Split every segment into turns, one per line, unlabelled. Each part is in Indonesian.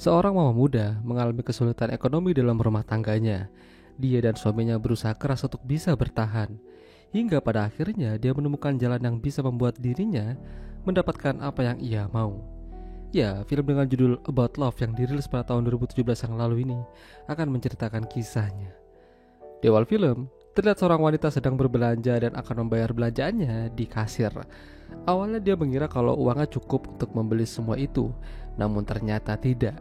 Seorang mama muda mengalami kesulitan ekonomi dalam rumah tangganya. Dia dan suaminya berusaha keras untuk bisa bertahan. Hingga pada akhirnya dia menemukan jalan yang bisa membuat dirinya mendapatkan apa yang ia mau. Ya, film dengan judul About Love yang dirilis pada tahun 2017 yang lalu ini akan menceritakan kisahnya. Di awal film, terlihat seorang wanita sedang berbelanja dan akan membayar belanjaannya di kasir. Awalnya dia mengira kalau uangnya cukup untuk membeli semua itu, namun ternyata tidak.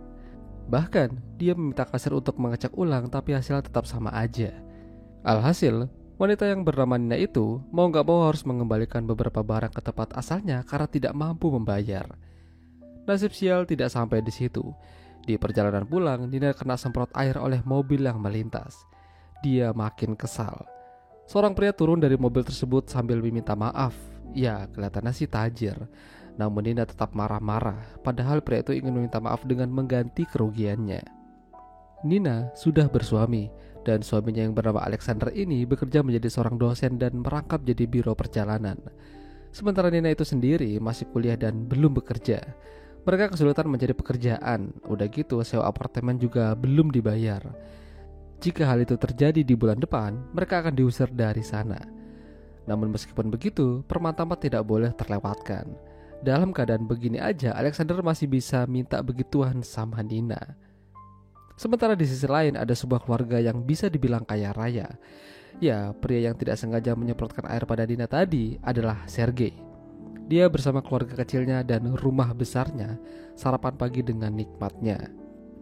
Bahkan, dia meminta kasir untuk mengecek ulang tapi hasilnya tetap sama aja. Alhasil, wanita yang bernama Nina itu mau gak mau harus mengembalikan beberapa barang ke tempat asalnya karena tidak mampu membayar. Nasib sial tidak sampai di situ. Di perjalanan pulang, Nina kena semprot air oleh mobil yang melintas. Dia makin kesal. Seorang pria turun dari mobil tersebut sambil meminta maaf. Ya, kelihatannya sih tajir. Namun Nina tetap marah-marah, padahal pria itu ingin meminta maaf dengan mengganti kerugiannya. Nina sudah bersuami, dan suaminya yang bernama Alexander ini bekerja menjadi seorang dosen dan merangkap jadi biro perjalanan. Sementara Nina itu sendiri masih kuliah dan belum bekerja. Mereka kesulitan mencari pekerjaan, udah gitu sewa apartemen juga belum dibayar. Jika hal itu terjadi di bulan depan, mereka akan diusir dari sana. Namun meskipun begitu, permata-mata tidak boleh terlewatkan. Dalam keadaan begini aja, Alexander masih bisa minta begituan sama Nina. Sementara di sisi lain ada sebuah keluarga yang bisa dibilang kaya raya. Ya, pria yang tidak sengaja menyemprotkan air pada Nina tadi adalah Sergei. Dia bersama keluarga kecilnya dan rumah besarnya sarapan pagi dengan nikmatnya.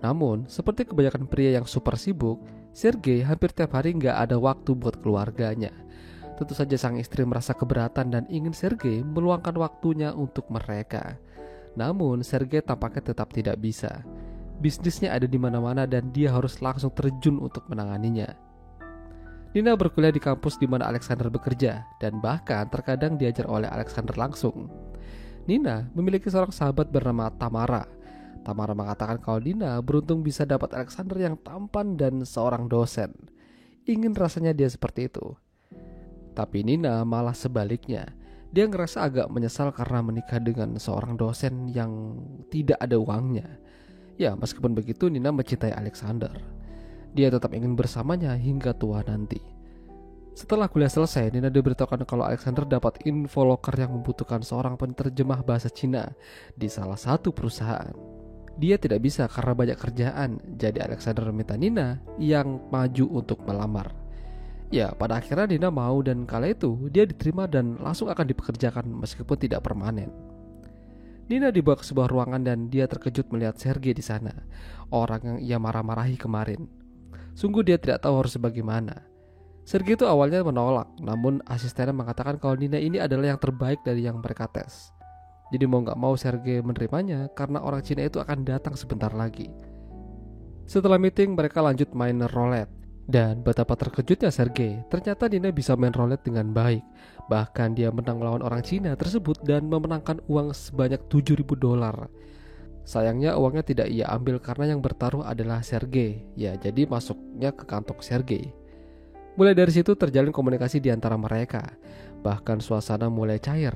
Namun, seperti kebanyakan pria yang super sibuk, Sergei hampir tiap hari nggak ada waktu buat keluarganya. Tentu saja sang istri merasa keberatan dan ingin Sergei meluangkan waktunya untuk mereka. Namun, Sergei tampaknya tetap tidak bisa. Bisnisnya ada di mana-mana dan dia harus langsung terjun untuk menanganinya. Nina berkuliah di kampus di mana Alexander bekerja dan bahkan terkadang diajar oleh Alexander langsung. Nina memiliki seorang sahabat bernama Tamara. Tamara mengatakan kalau Nina beruntung bisa dapat Alexander yang tampan dan seorang dosen. Ingin rasanya dia seperti itu. Tapi Nina malah sebaliknya. Dia ngerasa agak menyesal karena menikah dengan seorang dosen yang tidak ada uangnya. Ya, meskipun begitu Nina mencintai Alexander. Dia tetap ingin bersamanya hingga tua nanti. Setelah kuliah selesai, Nina diberitahukan kalau Alexander dapat info loker yang membutuhkan seorang penerjemah bahasa Cina di salah satu perusahaan. Dia tidak bisa karena banyak kerjaan, jadi Alexander meminta Nina yang maju untuk melamar. Ya, pada akhirnya Nina mau dan kala itu dia diterima dan langsung akan dipekerjakan meskipun tidak permanen. Nina dibawa ke sebuah ruangan dan dia terkejut melihat Sergei di sana, orang yang ia marah-marahi kemarin. Sungguh dia tidak tahu harus bagaimana. Sergei itu awalnya menolak, namun asistennya mengatakan kalau Nina ini adalah yang terbaik dari yang mereka tes. Jadi mau gak mau Sergei menerimanya karena orang Cina itu akan datang sebentar lagi. Setelah meeting mereka lanjut main roulette. Dan betapa terkejutnya Sergei, ternyata Nina bisa main roulette dengan baik. Bahkan dia menang melawan orang Cina tersebut dan memenangkan uang sebanyak $7.000. Sayangnya uangnya tidak ia ambil karena yang bertaruh adalah Sergei. Ya, jadi masuknya ke kantong Sergei. Mulai dari situ terjalin komunikasi di antara mereka. Bahkan suasana mulai cair.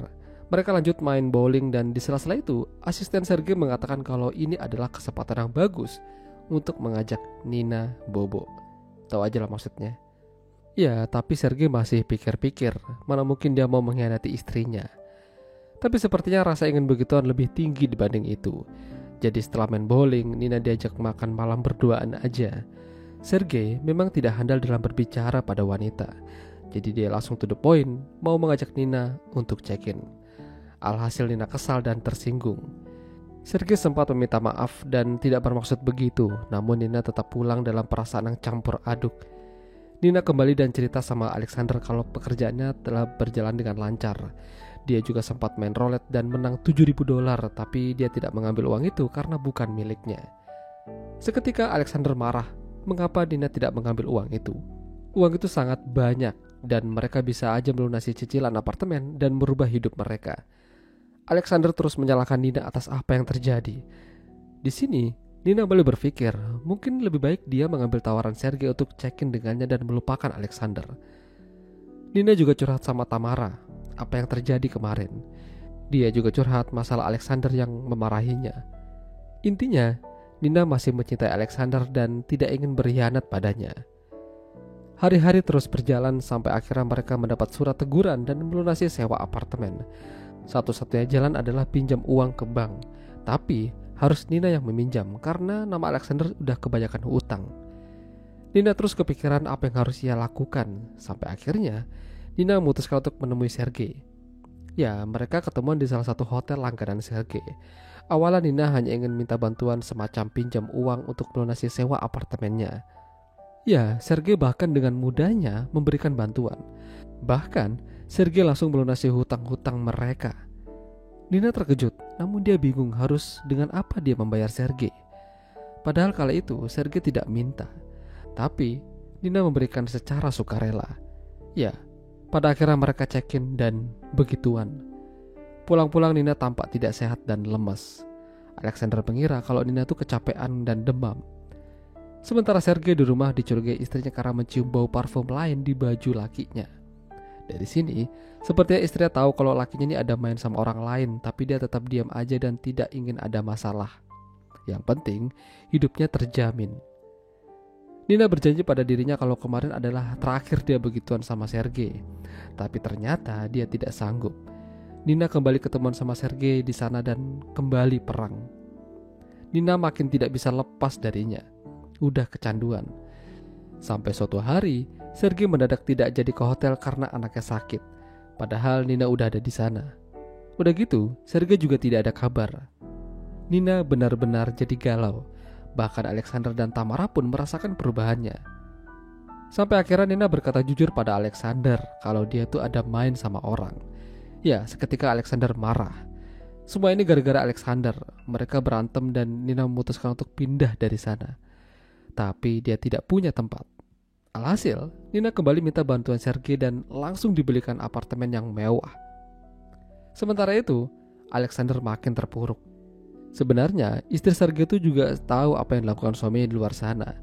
Mereka lanjut main bowling dan di sela-sela itu asisten Sergei mengatakan kalau ini adalah kesempatan yang bagus untuk mengajak Nina bobo. Tahu aja lah maksudnya. Ya, tapi Sergei masih pikir-pikir, mana mungkin dia mau mengkhianati istrinya. Tapi sepertinya rasa ingin begituan lebih tinggi dibanding itu. Jadi setelah main bowling, Nina diajak makan malam berduaan aja. Sergei memang tidak handal dalam berbicara pada wanita. Jadi dia langsung to the point, mau mengajak Nina untuk check-in. Alhasil Nina kesal dan tersinggung. Sergei sempat meminta maaf dan tidak bermaksud begitu, namun Nina tetap pulang dalam perasaan yang campur aduk. Nina kembali dan cerita sama Alexander kalau pekerjaannya telah berjalan dengan lancar. Dia juga sempat main roulette dan menang $7.000, tapi dia tidak mengambil uang itu karena bukan miliknya. Seketika Alexander marah, mengapa Nina tidak mengambil uang itu? Uang itu sangat banyak dan mereka bisa aja melunasi cicilan apartemen dan merubah hidup mereka. Alexander terus menyalahkan Nina atas apa yang terjadi. Di sini, Nina boleh berpikir, mungkin lebih baik dia mengambil tawaran Sergei untuk check-in dengannya dan melupakan Alexander. Nina juga curhat sama Tamara, apa yang terjadi kemarin. Dia juga curhat masalah Alexander yang memarahinya. Intinya, Nina masih mencintai Alexander dan tidak ingin berkhianat padanya. Hari-hari terus berjalan sampai akhirnya mereka mendapat surat teguran dan melunasi sewa apartemen. Satu-satunya jalan adalah pinjam uang ke bank, tapi harus Nina yang meminjam karena nama Alexander udah kebanyakan hutang. Nina terus kepikiran apa yang harus ia lakukan, sampai akhirnya Nina memutuskan untuk menemui Sergei. Ya, mereka ketemuan di salah satu hotel langganan Sergei. Awalnya Nina hanya ingin minta bantuan semacam pinjam uang untuk melunasi sewa apartemennya. Ya, Sergei bahkan dengan mudahnya memberikan bantuan. Bahkan, Sergei langsung melunasi hutang-hutang mereka. Nina terkejut, namun dia bingung harus dengan apa dia membayar Sergei. Padahal kala itu Sergei tidak minta, tapi Nina memberikan secara sukarela. Ya, pada akhirnya mereka check-in dan begituan. Pulang-pulang Nina tampak tidak sehat dan lemas. Alexander mengira kalau Nina itu kecapean dan demam. Sementara Sergei di rumah dicurigai istrinya karena mencium bau parfum lain di baju lakinya. Dari sini, sepertinya istrinya tahu kalau lakinya ini ada main sama orang lain, tapi dia tetap diam aja dan tidak ingin ada masalah. Yang penting, hidupnya terjamin. Nina berjanji pada dirinya kalau kemarin adalah terakhir dia begituan sama Sergei. Tapi ternyata dia tidak sanggup. Nina kembali ketemuan sama Sergei di sana dan kembali perang. Nina makin tidak bisa lepas darinya. Udah kecanduan. Sampai suatu hari, Sergei mendadak tidak jadi ke hotel karena anaknya sakit. Padahal Nina udah ada di sana. Udah gitu, Sergei juga tidak ada kabar. Nina benar-benar jadi galau. Bahkan Alexander dan Tamara pun merasakan perubahannya. Sampai akhirnya Nina berkata jujur pada Alexander kalau dia tuh ada main sama orang. Ya, seketika Alexander marah. Semua ini gara-gara Alexander. Mereka berantem dan Nina memutuskan untuk pindah dari sana. Tapi dia tidak punya tempat. Alhasil, Nina kembali minta bantuan Sergei dan langsung dibelikan apartemen yang mewah. Sementara itu, Alexander makin terpuruk. Sebenarnya, istri Sergei itu juga tahu apa yang dilakukan suaminya di luar sana.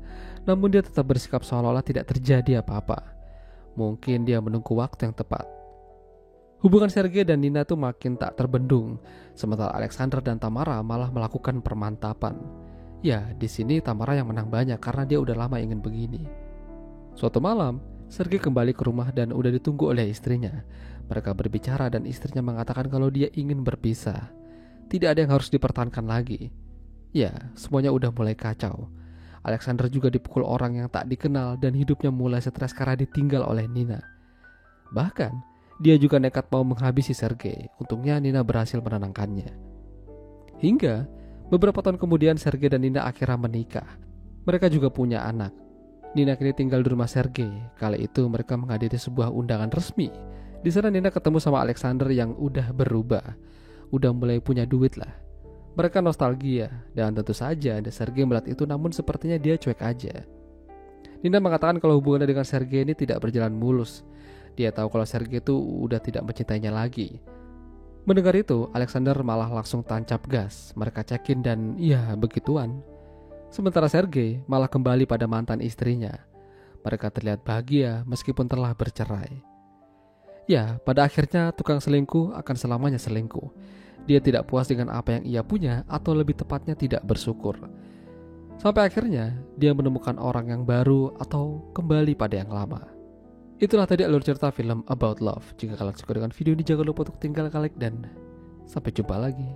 Namun dia tetap bersikap seolah-olah tidak terjadi apa-apa. Mungkin dia menunggu waktu yang tepat. Hubungan Sergei dan Nina tuh makin tak terbendung, sementara Alexander dan Tamara malah melakukan permantapan. Ya, di sini Tamara yang menang banyak karena dia udah lama ingin begini. Suatu malam, Sergei kembali ke rumah dan udah ditunggu oleh istrinya. Mereka berbicara dan istrinya mengatakan kalau dia ingin berpisah. Tidak ada yang harus dipertahankan lagi. Ya, semuanya udah mulai kacau. Alexander juga dipukul orang yang tak dikenal dan hidupnya mulai stres karena ditinggal oleh Nina. Bahkan, dia juga nekat mau menghabisi Sergei. Untungnya Nina berhasil menenangkannya. Hingga beberapa tahun kemudian Sergei dan Nina akhirnya menikah. Mereka juga punya anak. Nina kini tinggal di rumah Sergei. Kala itu mereka menghadiri sebuah undangan resmi. Di sana Nina ketemu sama Alexander yang udah berubah. Udah mulai punya duit lah. Mereka nostalgia dan tentu saja Sergei melihat itu, namun sepertinya dia cuek aja. Nina mengatakan kalau hubungannya dengan Sergei ini tidak berjalan mulus. Dia tahu kalau Sergei itu udah tidak mencintainya lagi. Mendengar itu, Alexander malah langsung tancap gas. Mereka check-in dan ya begituan. Sementara Sergei malah kembali pada mantan istrinya. Mereka terlihat bahagia meskipun telah bercerai. Ya, pada akhirnya tukang selingkuh akan selamanya selingkuh. Dia tidak puas dengan apa yang ia punya, atau lebih tepatnya tidak bersyukur. Sampai akhirnya dia menemukan orang yang baru atau kembali pada yang lama. Itulah tadi alur cerita film About Love. Jika kalian suka dengan video ini, jangan lupa untuk tinggal like dan sampai jumpa lagi.